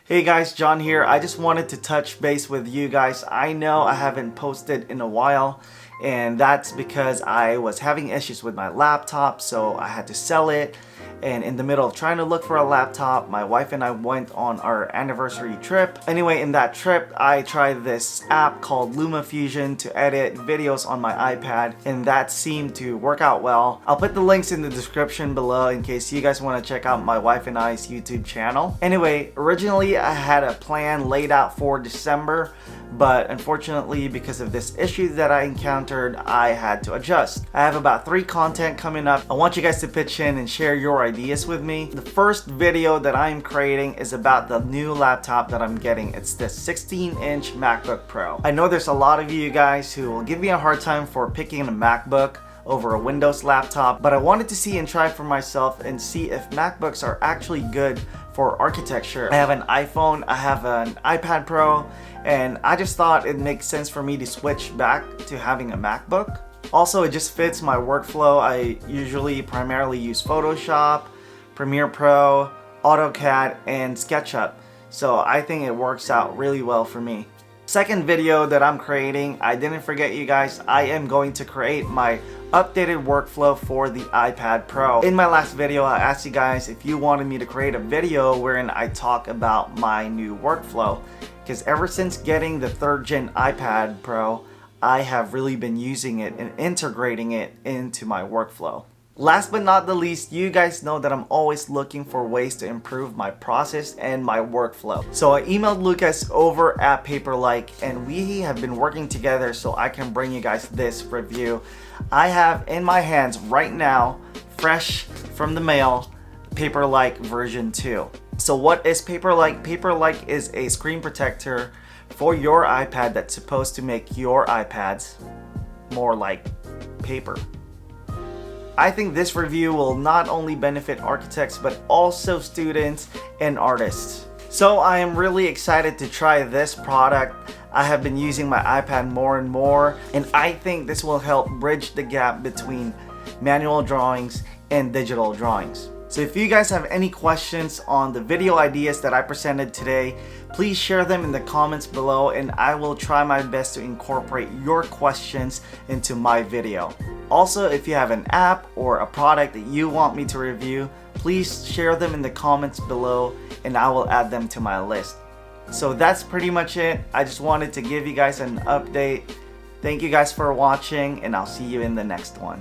Hey guys, John here. I just wanted to touch base with you guys. I know I haven't posted in a while, and that's because I was having issues with my laptop, so I had to sell it. And in the middle of trying to look for a laptop, my wife and I went on our anniversary trip. Anyway, in that trip, I tried this app called LumaFusion to edit videos on my iPad, and that seemed to work out well. I'll put the links in the description below in case you guys want to check out my wife and I's YouTube channel. Anyway, originally I had a plan laid out for December, but unfortunately because of this issue that I encountered, I had to adjust. I have about 3 content coming up. I want you guys to pitch in and share your ideas with me. The first video that I'm creating is about the new laptop that I'm getting. It's the 16-inch MacBook Pro. I know there's a lot of you guys who will give me a hard time for picking a MacBook over a Windows laptop, but I wanted to see and try for myself and see if MacBooks are actually good for architecture. I have an iPhone, I have an iPad Pro, and I just thought it makes sense for me to switch back to having a MacBook. Also, it just fits my workflow. I usually primarily use Photoshop, Premiere Pro, AutoCAD, and SketchUp, so I think it works out really well for me. Second video that I'm creating, I didn't forget you guys, I am going to create my updated workflow for the iPad Pro. In my last video, I asked you guys if you wanted me to create a video wherein I talk about my new workflow, because ever since getting the 3rd gen iPad Pro, I have really been using it and integrating it into my workflow. Last but not the least, you guys know that I'm always looking for ways to improve my process and my workflow. So I emailed Lucas over at Paperlike, and we have been working together so I can bring you guys this review. I have in my hands right now, fresh from the mail, Paperlike version 2. So what is Paperlike? Paperlike is a screen protector for your iPad that's supposed to make your iPads more like paper. I think this review will not only benefit architects but also students and artists. So I am really excited to try this product. I have been using my iPad more and more, and I think this will help bridge the gap between manual drawings and digital drawings. So if you guys have any questions on the video ideas that I presented today, please share them in the comments below, and I will try my best to incorporate your questions into my video. Also, if you have an app or a product that you want me to review, please share them in the comments below and I will add them to my list. So that's pretty much it. I just wanted to give you guys an update. Thank you guys for watching, and I'll see you in the next one.